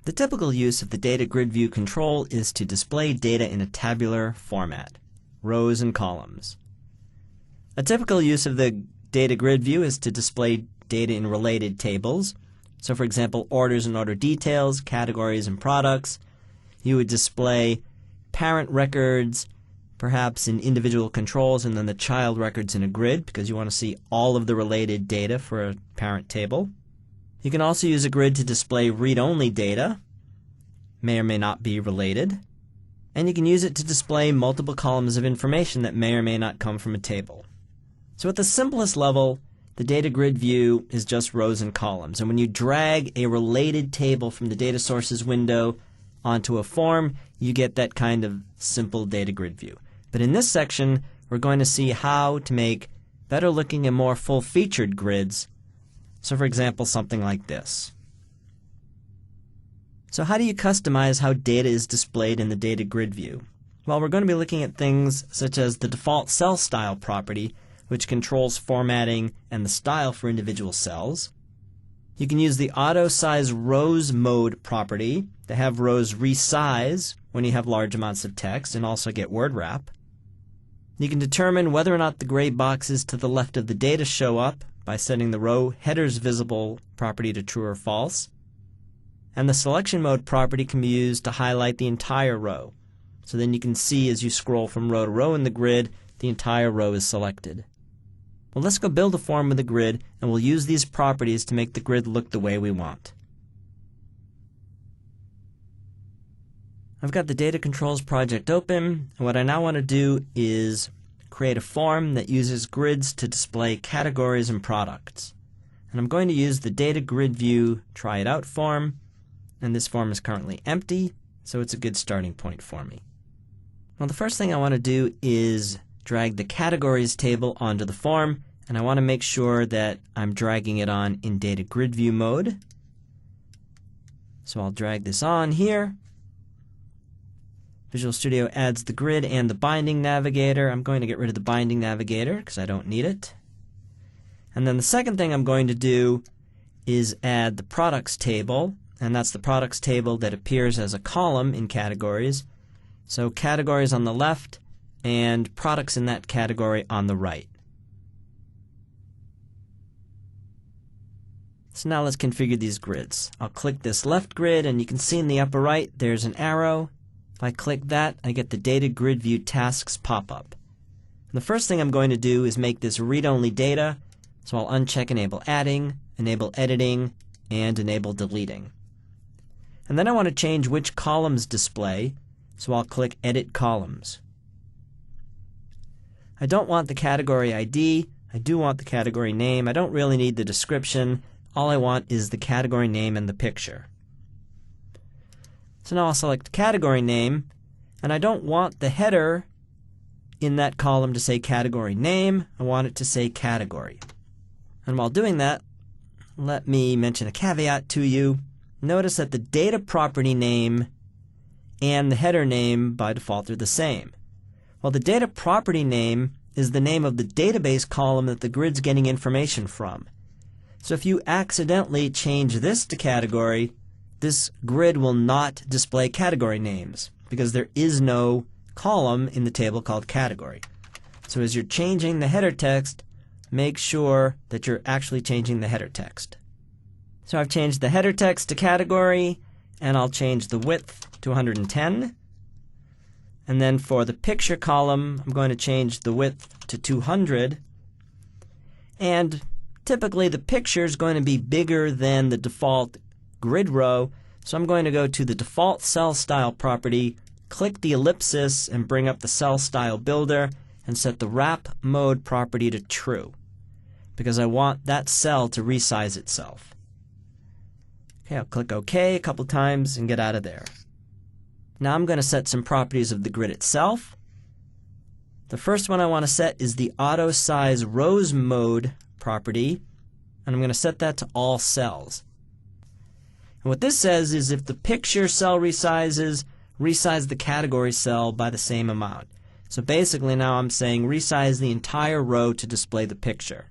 The typical use of the DataGridView control is to display data in a tabular format, rows and columns. A typical use of the DataGridView is to display data in related tables. So for example, orders and order details, categories and products. You would display parent records, perhaps in individual controls, and then the child records in a grid because you want to see all of the related data for a parent table. You can also use a grid to display read-only data, may or may not be related, and you can use it to display multiple columns of information that may or may not come from a table. So at the simplest level, the DataGridView is just rows and columns, and when you drag a related table from the Data Sources window onto a form, you get that kind of simple DataGridView. But in this section, we're going to see how to make better looking and more full-featured grids. So for example, something like this. So how do you customize how data is displayed in the DataGridView? Well, we're going to be looking at things such as the default cell style property, which controls formatting and the style for individual cells. You can use the auto size rows mode property to have rows resize when you have large amounts of text and also get word wrap. You can determine whether or not the gray boxes to the left of the data show up by setting the row headers visible property to true or false. And the selection mode property can be used to highlight the entire row. So then you can see as you scroll from row to row in the grid, the entire row is selected. Well, let's go build a form with a grid, and we'll use these properties to make the grid look the way we want. I've got the Data Controls project open, and what I now want to do is create a form that uses grids to display categories and products. And I'm going to use the DataGridView Try It Out form, and this form is currently empty, so it's a good starting point for me. Well, the first thing I want to do is drag the categories table onto the form, and I want to make sure that I'm dragging it on in DataGridView mode. So I'll drag this on here. Visual Studio adds the grid and the binding navigator. I'm going to get rid of the binding navigator because I don't need it. And then the second thing I'm going to do is add the products table, and that's the products table that appears as a column in categories. So categories on the left and products in that category on the right. So now let's configure these grids. I'll click this left grid, and you can see in the upper right there's an arrow. If I click that, I get the DataGridView tasks pop-up. The first thing I'm going to do is make this read-only data, so I'll uncheck Enable Adding, Enable Editing, and Enable Deleting. And then I want to change which columns display, so I'll click Edit Columns. I don't want the category ID, I do want the category name, I don't really need the description, all I want is the category name and the picture. So now I'll select category name, and I don't want the header in that column to say category name, I want it to say category. And while doing that, let me mention a caveat to you. Notice that the data property name and the header name by default are the same. Well, the data property name is the name of the database column that the grid's getting information from. So if you accidentally change this to category, this grid will not display category names because there is no column in the table called category. So as you're changing the header text, make sure that you're actually changing the header text. So I've changed the header text to category, and I'll change the width to 110. And then for the picture column, I'm going to change the width to 200. And typically the picture is going to be bigger than the default grid row, so I'm going to go to the default cell style property, click the ellipsis, and bring up the cell style builder and set the wrap mode property to true because I want that cell to resize itself. Okay, I'll click OK a couple times and get out of there. Now I'm going to set some properties of the grid itself. The first one I want to set is the auto size rows mode property, and I'm going to set that to all cells. And what this says is if the picture cell resizes, resize the category cell by the same amount. So basically now I'm saying resize the entire row to display the picture.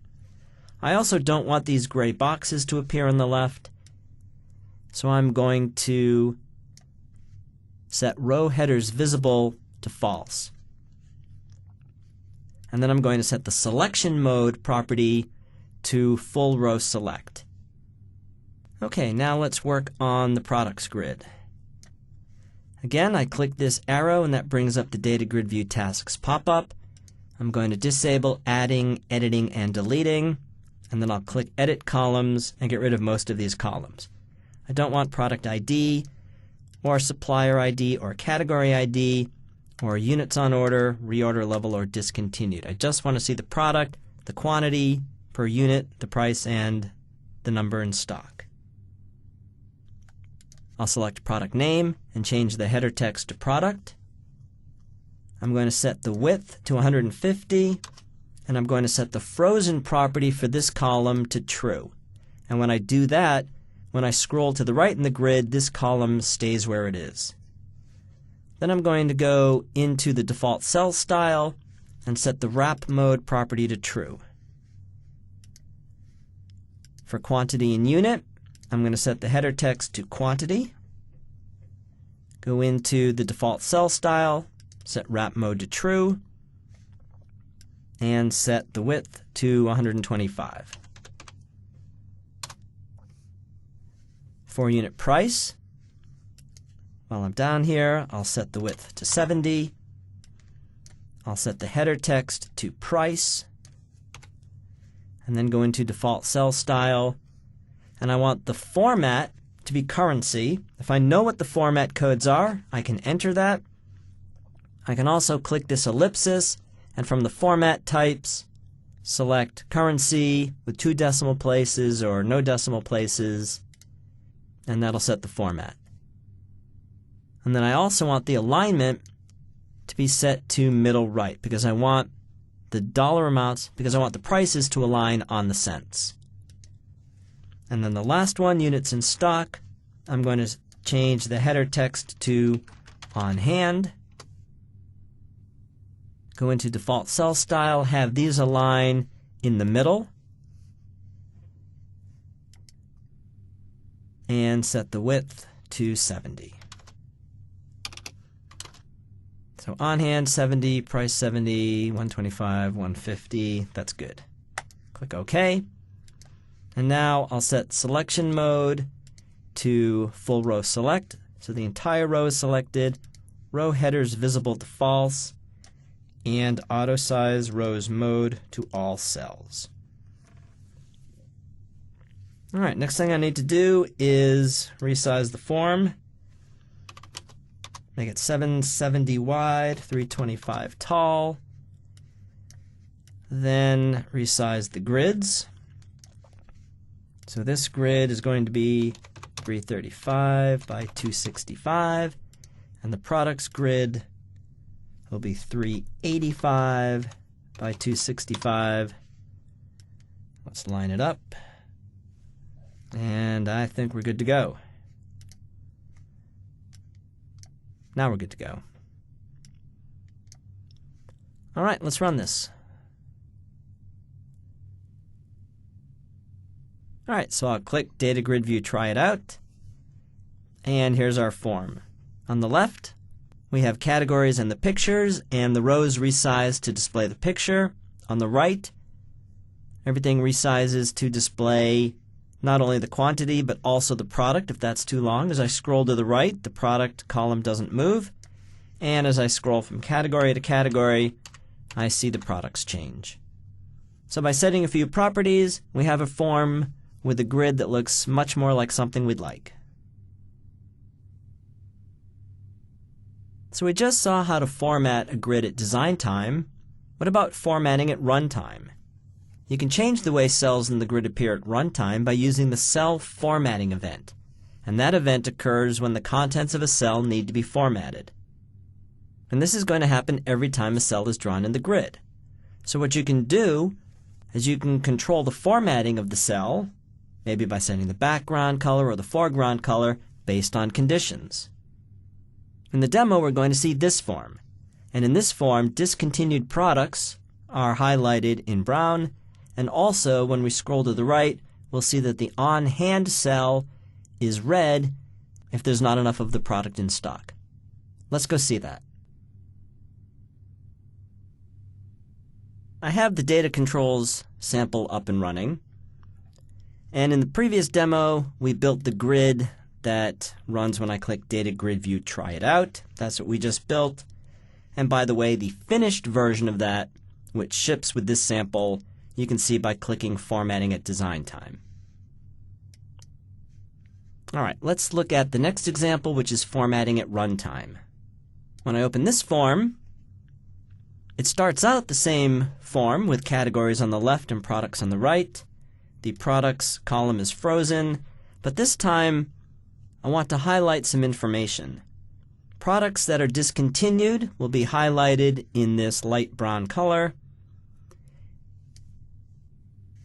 I also don't want these gray boxes to appear on the left. So I'm going to set row headers visible to false. And then I'm going to set the selection mode property to full row select. Okay, now let's work on the products grid. Again, I click this arrow and that brings up the DataGridView tasks pop-up. I'm going to disable adding, editing, and deleting, and then I'll click Edit Columns and get rid of most of these columns. I don't want product ID, or supplier ID, or category ID, or units on order, reorder level, or discontinued. I just want to see the product, the quantity per unit, the price, and the number in stock. I'll select product name and change the header text to product. I'm going to set the width to 150, and I'm going to set the frozen property for this column to true. And when I do that, when I scroll to the right in the grid, this column stays where it is. Then I'm going to go into the default cell style and set the wrap mode property to true. For quantity in unit, I'm going to set the header text to quantity. Go into the default cell style, set wrap mode to true, and set the width to 125. For unit price, while I'm down here, I'll set the width to 70. I'll set the header text to price, and then go into default cell style, and I want the format to be currency. If I know what the format codes are, I can enter that. I can also click this ellipsis, and from the format types, select currency with 2 decimal places or no decimal places, and that'll set the format. And then I also want the alignment to be set to middle right, because I want the dollar amounts, because I want the prices to align on the cents. And then the last one, units in stock, I'm going to change the header text to on hand. Go into default cell style, have these align in the middle, and set the width to 70. So on hand 70, price 70, 125, 150, that's good. Click OK. And now I'll set selection mode to full row select, so the entire row is selected, row headers visible to false, and auto size rows mode to all cells. Alright, next thing I need to do is resize the form. Make it 770 wide, 325 tall. Then resize the grids. So this grid is going to be 335 by 265, and the products grid will be 385 by 265. Let's line it up, and I think we're good to go. Now we're good to go. All right, let's run this. All right, so I'll click DataGridView, try it out, and here's our form. On the left, we have categories and the pictures, and the rows resized to display the picture. On the right, everything resizes to display not only the quantity, but also the product, if that's too long. As I scroll to the right, the product column doesn't move, and as I scroll from category to category, I see the products change. So by setting a few properties, we have a form with a grid that looks much more like something we'd like. So we just saw how to format a grid at design time. What about formatting at runtime? You can change the way cells in the grid appear at runtime by using the cell formatting event. And that event occurs when the contents of a cell need to be formatted. And this is going to happen every time a cell is drawn in the grid. So what you can do is you can control the formatting of the cell, maybe by setting the background color or the foreground color based on conditions. In the demo, we're going to see this form. And in this form, discontinued products are highlighted in brown. And also, when we scroll to the right, we'll see that the on-hand cell is red if there's not enough of the product in stock. Let's go see that. I have the data controls sample up and running. And in the previous demo, we built the grid that runs when I click DataGridView Try It Out. That's what we just built. And by the way, the finished version of that, which ships with this sample, you can see by clicking Formatting at Design Time. All right, let's look at the next example, which is formatting at runtime. When I open this form, it starts out the same form with categories on the left and products on the right. The products column is frozen, but this time I want to highlight some information. Products that are discontinued will be highlighted in this light brown color,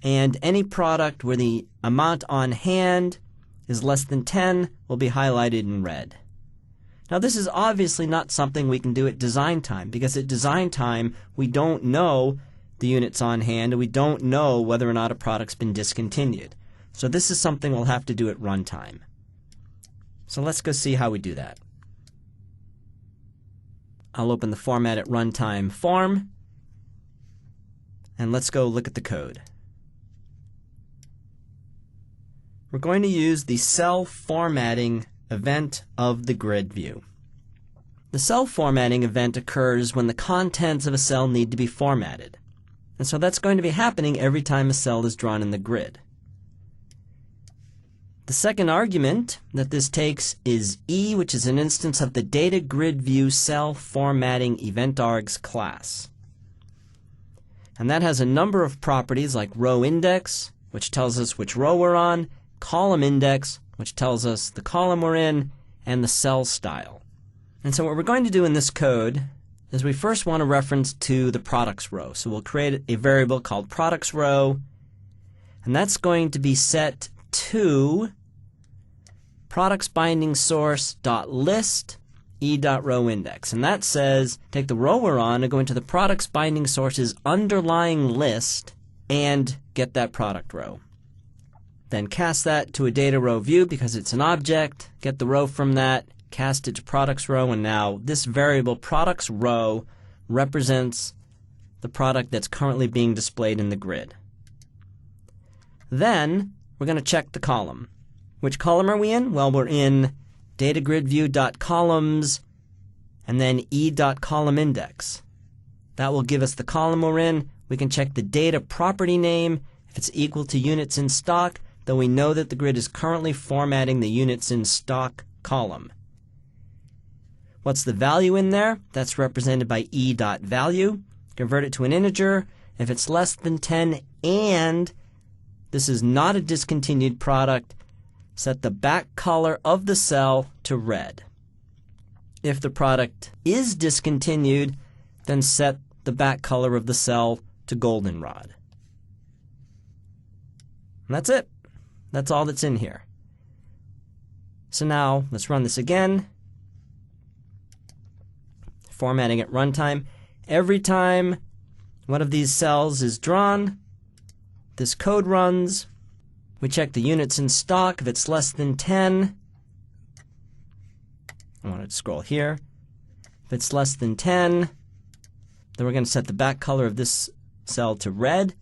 and any product where the amount on hand is less than 10 will be highlighted in red. Now this is obviously not something we can do at design time, because at design time we don't know the units on hand and we don't know whether or not a product's been discontinued. So this is something we'll have to do at runtime. So let's go see how we do that. I'll open the Format at Runtime form, and let's go look at the code. We're going to use the cell formatting event of the grid view. The cell formatting event occurs when the contents of a cell need to be formatted. And so that's going to be happening every time a cell is drawn in the grid. The second argument that this takes is E, which is an instance of the DataGridView cell formatting event_args class. And that has a number of properties like row index, which tells us which row we're on, column index, which tells us the column we're in, and the cell style. And so what we're going to do in this code is we first want to reference to the products row. So we'll create a variable called products row, and that's going to be set to products binding source dot list e.row index. And that says take the row we're on and go into the products binding source's underlying list and get that product row. Then cast that to a data row view because it's an object, get the row from that, cast it to products row, and now this variable products row represents the product that's currently being displayed in the grid. Then we're going to check the column. Which column are we in? Well, we're in DataGridView.columns and then e.columnIndex. That will give us the column we're in. We can check the data property name if it's equal to units in stock, though we know that the grid is currently formatting the units in stock column. What's the value in there? That's represented by e.value. Convert it to an integer if it's less than 10 and this is not a discontinued product. Set the back color of the cell to red. If the product is discontinued, then set the back color of the cell to goldenrod. And that's it. That's all that's in here. So now let's run this again. Formatting at runtime. Every time one of these cells is drawn, this code runs. We check the units in stock. If it's less than 10, I want to scroll here. If it's less than 10, then we're going to set the back color of this cell to red.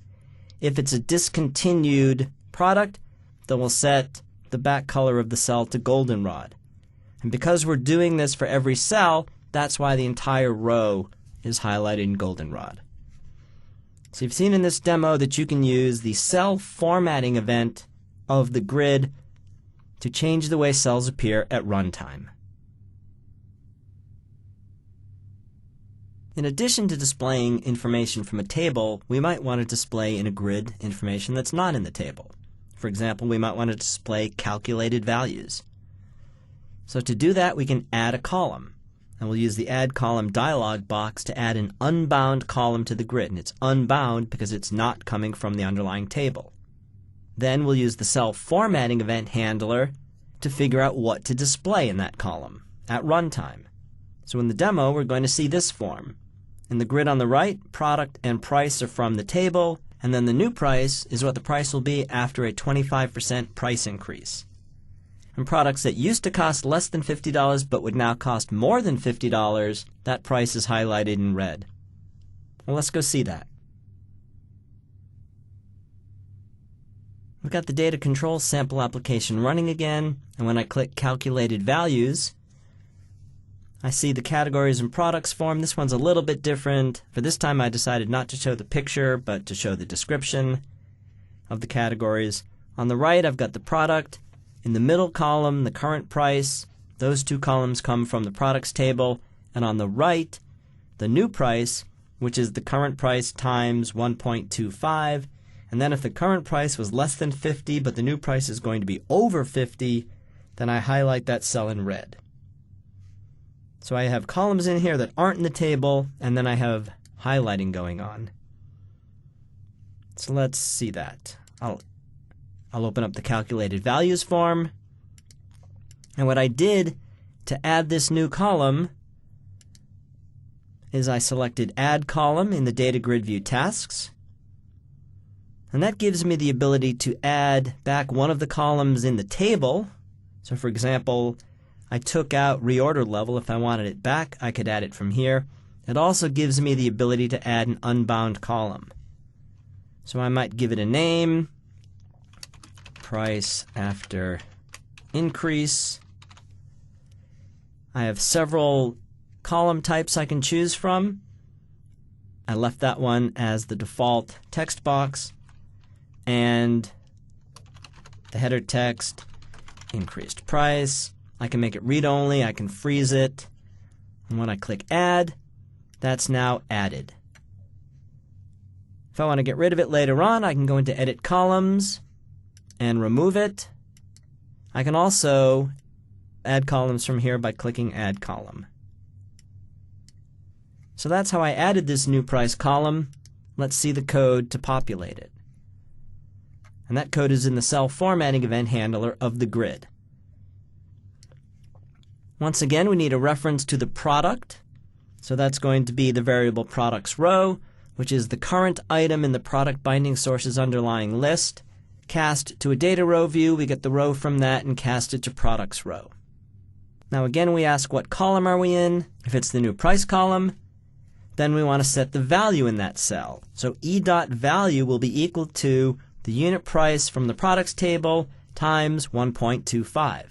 If it's a discontinued product, then we'll set the back color of the cell to goldenrod. And because we're doing this for every cell, that's why the entire row is highlighted in goldenrod. So you've seen in this demo that you can use the cell formatting event of the grid to change the way cells appear at runtime. In addition to displaying information from a table, we might want to display in a grid information that's not in the table. For example, we might want to display calculated values. So to do that, we can add a column. And we'll use the Add Column dialog box to add an unbound column to the grid. And it's unbound because it's not coming from the underlying table. Then we'll use the cell formatting event handler to figure out what to display in that column at runtime. So in the demo, we're going to see this form. In the grid on the right, product and price are from the table, and then the new price is what the price will be after a 25% price increase. And products that used to cost less than $50 but would now cost more than $50, that price is highlighted in red. Well, let's go see that. We've got the data control sample application running again, and when I click Calculated Values, I see the categories and products form. This one's a little bit different. For this time I decided not to show the picture, but to show the description of the categories. On the right I've got the product. In the middle column, the current price. Those two columns come from the products table. And on the right, the new price, which is the current price times 1.25. And then if the current price was less than 50, but the new price is going to be over 50, then I highlight that cell in red. So I have columns in here that aren't in the table, and then I have highlighting going on. So let's see that. I'll open up the calculated values form. And what I did to add this new column is I selected Add Column in the DataGridView tasks. And that gives me the ability to add back one of the columns in the table. So for example, I took out reorder level. If I wanted it back, I could add it from here. It also gives me the ability to add an unbound column. So I might give it a name, price after increase. I have several column types I can choose from. I left that one as the default text box. And the header text, increased price. I can make it read-only, I can freeze it, and when I click Add, that's now added. If I want to get rid of it later on, I can go into Edit Columns and remove it. I can also add columns from here by clicking Add Column. So that's how I added this new price column. Let's see the code to populate it. And that code is in the cell formatting event handler of the grid. Once again, we need a reference to the product. So that's going to be the variable products row, which is the current item in the product binding sources underlying list. Cast to a data row view, we get the row from that and cast it to products row. Now again, we ask what column are we in. If it's the new price column, then we want to set the value in that cell. So E.value will be equal to the unit price from the products table times 1.25.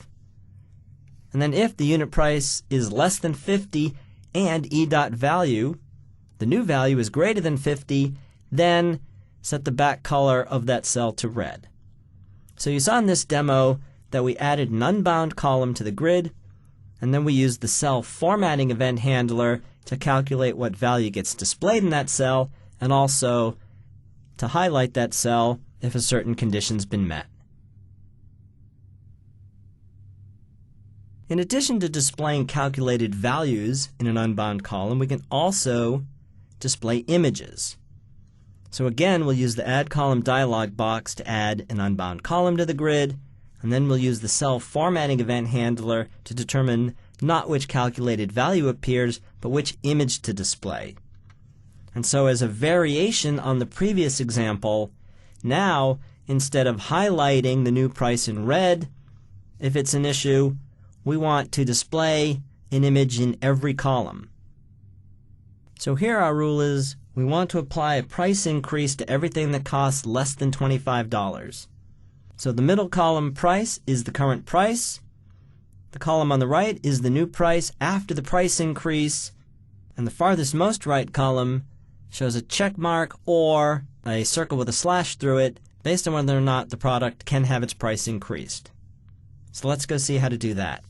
And then if the unit price is less than 50 and E.value, the new value is greater than 50, then set the back color of that cell to red. So you saw in this demo that we added an unbound column to the grid, and then we used the cell formatting event handler to calculate what value gets displayed in that cell, and also to highlight that cell if a certain condition's been met. In addition to displaying calculated values in an unbound column, we can also display images. So again, we'll use the Add Column dialog box to add an unbound column to the grid, and then we'll use the cell formatting event handler to determine not which calculated value appears, but which image to display. And so as a variation on the previous example, now instead of highlighting the new price in red, if it's an issue, we want to display an image in every column. So here our rule is we want to apply a price increase to everything that costs less than $25. So the middle column price is the current price. The column on the right is the new price after the price increase. And the farthest most right column shows a check mark or a circle with a slash through it based on whether or not the product can have its price increased. So let's go see how to do that.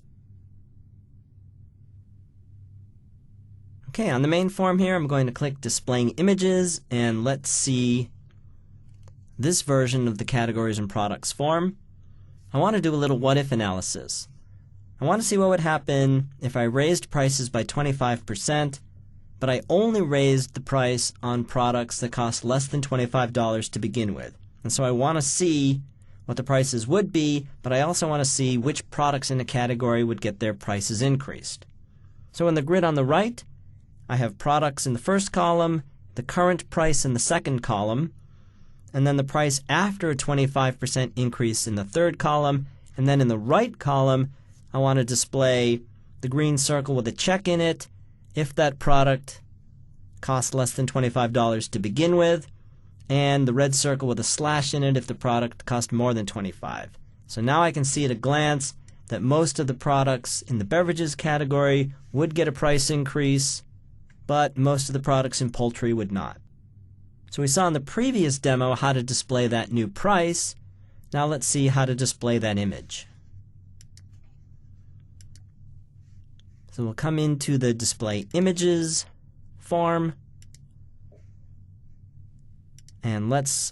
Okay, on the main form here, I'm going to click Displaying Images, and let's see this version of the Categories and Products form. I want to do a little what-if analysis. I want to see what would happen if I raised prices by 25%, but I only raised the price on products that cost less than $25 to begin with. And so I want to see what the prices would be, but I also want to see which products in a category would get their prices increased. So in the grid on the right, I have products in the first column, the current price in the second column, and then the price after a 25% increase in the third column, And then in the right column, I want to display the green circle with a check in it if that product costs less than $25 to begin with, and the red circle with a slash in it if the product cost more than $25. So now I can see at a glance that most of the products in the beverages category would get a price increase, but most of the products in poultry would not. So we saw in the previous demo how to display that new price. Now let's see how to display that image. So we'll come into the Display Images form, and let's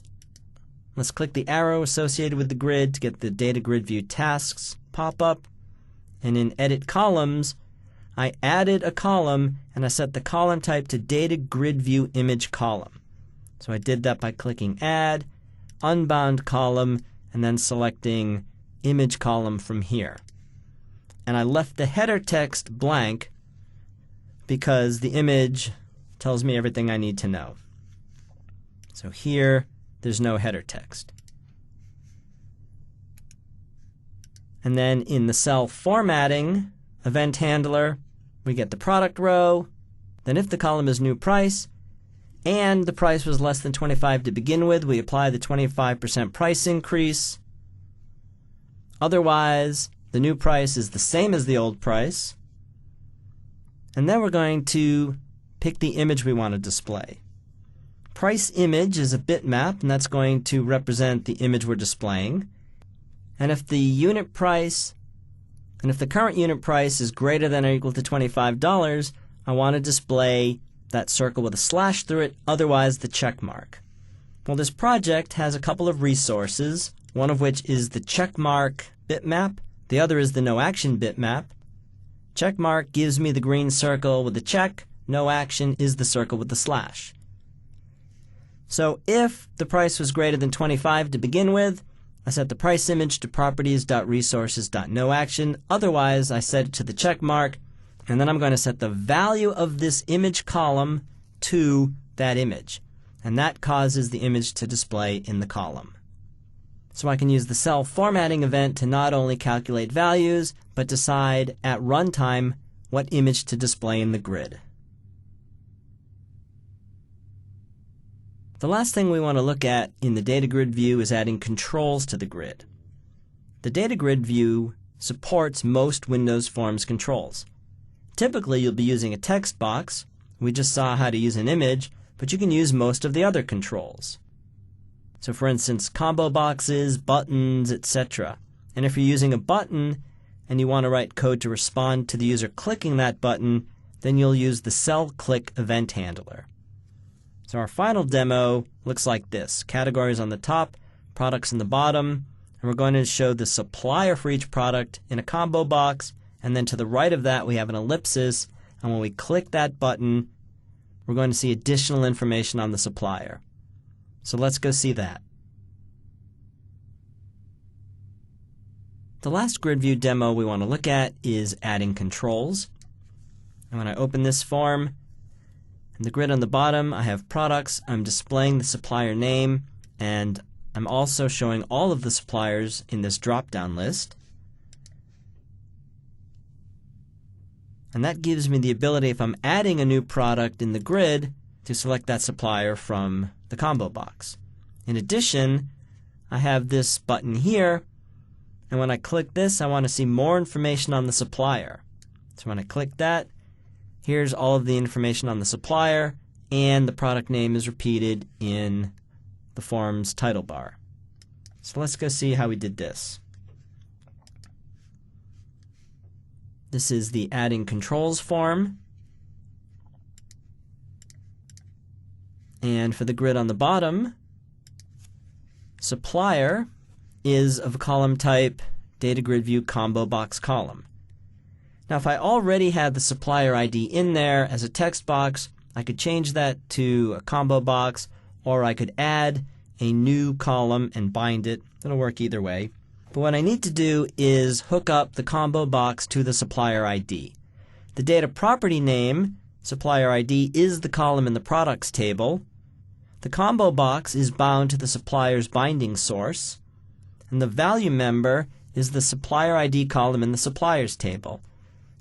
click the arrow associated with the grid to get the DataGridView tasks pop up. And in Edit Columns, I added a column and I set the column type to DataGridView Image Column. So I did that by clicking Add, Unbound Column, and then selecting Image Column from here. And I left the header text blank because the image tells me everything I need to know. So here, there's no header text. And then in the cell formatting event handler, we get the product row. Then if the column is new price, and the price was less than $25 to begin with, we apply the 25% price increase. Otherwise, the new price is the same as the old price. And then we're going to pick the image we want to display. Price image is a bitmap, and that's going to represent the image we're displaying. And if the current unit price is greater than or equal to $25, I want to display that circle with a slash through it, otherwise the check mark. Well, this project has a couple of resources, one of which is the checkmark bitmap, the other is the no action bitmap. Checkmark gives me the green circle with the check, no action is the circle with the slash. So if the price was greater than $25 to begin with, I set the price image to properties.resources.noaction, otherwise I set it to the check mark, and then I'm going to set the value of this image column to that image. And that causes the image to display in the column. So I can use the cell formatting event to not only calculate values, but decide at runtime what image to display in the grid. The last thing we want to look at in the DataGridView is adding controls to the grid. The DataGridView supports most Windows Forms controls. Typically, you'll be using a text box. We just saw how to use an image, but you can use most of the other controls. So for instance, combo boxes, buttons, etc. And if you're using a button and you want to write code to respond to the user clicking that button, then you'll use the cell click event handler. So our final demo looks like this. Categories on the top, products in the bottom, and we're going to show the supplier for each product in a combo box, and then to the right of that we have an ellipsis, and when we click that button, we're going to see additional information on the supplier. So let's go see that. The last grid view demo we want to look at is adding controls. And when I open this form, in the grid on the bottom, I have products. I'm displaying the supplier name, and I'm also showing all of the suppliers in this drop-down list. And that gives me the ability, if I'm adding a new product in the grid, to select that supplier from the combo box. In addition, I have this button here, and when I click this, I want to see more information on the supplier. So when I click that, here's all of the information on the supplier, and the product name is repeated in the form's title bar. So let's go see how we did this. This is the adding controls form. And for the grid on the bottom, supplier is of column type DataGridView combo box column. Now if I already had the supplier ID in there as a text box, I could change that to a combo box, or I could add a new column and bind it. It'll work either way. But what I need to do is hook up the combo box to the supplier ID. The data property name, supplier ID, is the column in the products table. The combo box is bound to the supplier's binding source. And the value member is the supplier ID column in the suppliers table.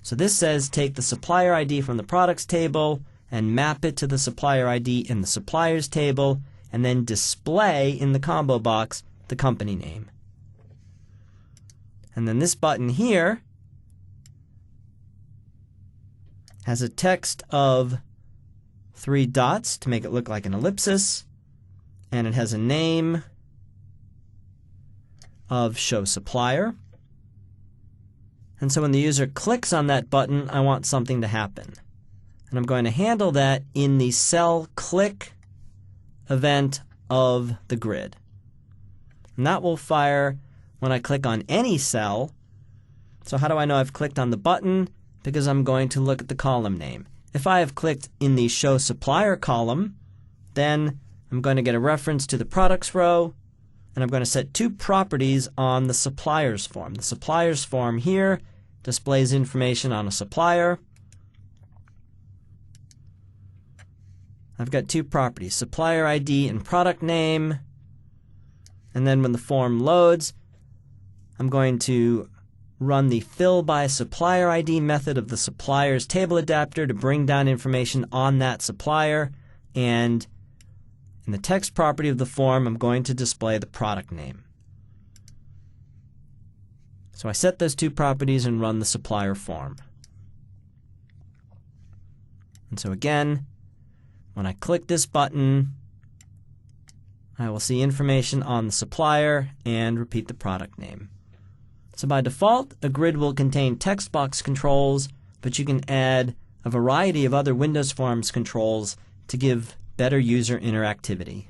So this says take the supplier ID from the products table and map it to the supplier ID in the suppliers table, and then display in the combo box the company name. And then this button here has a text of 3 dots to make it look like an ellipsis, and it has a name of Show Supplier. And so when the user clicks on that button, I want something to happen. And I'm going to handle that in the cell click event of the grid. And that will fire when I click on any cell. So how do I know I've clicked on the button? Because I'm going to look at the column name. If I have clicked in the Show Supplier column, then I'm going to get a reference to the products row, and I'm going to set 2 properties on the suppliers form. The suppliers form here displays information on a supplier. I've got 2 properties, supplier ID and product name. And then when the form loads, I'm going to run the fill by supplier ID method of the suppliers table adapter to bring down information on that supplier. And in the text property of the form, I'm going to display the product name. So I set those 2 properties and run the supplier form. And so again, when I click this button, I will see information on the supplier and repeat the product name. So by default, a grid will contain text box controls, but you can add a variety of other Windows Forms controls to give better user interactivity.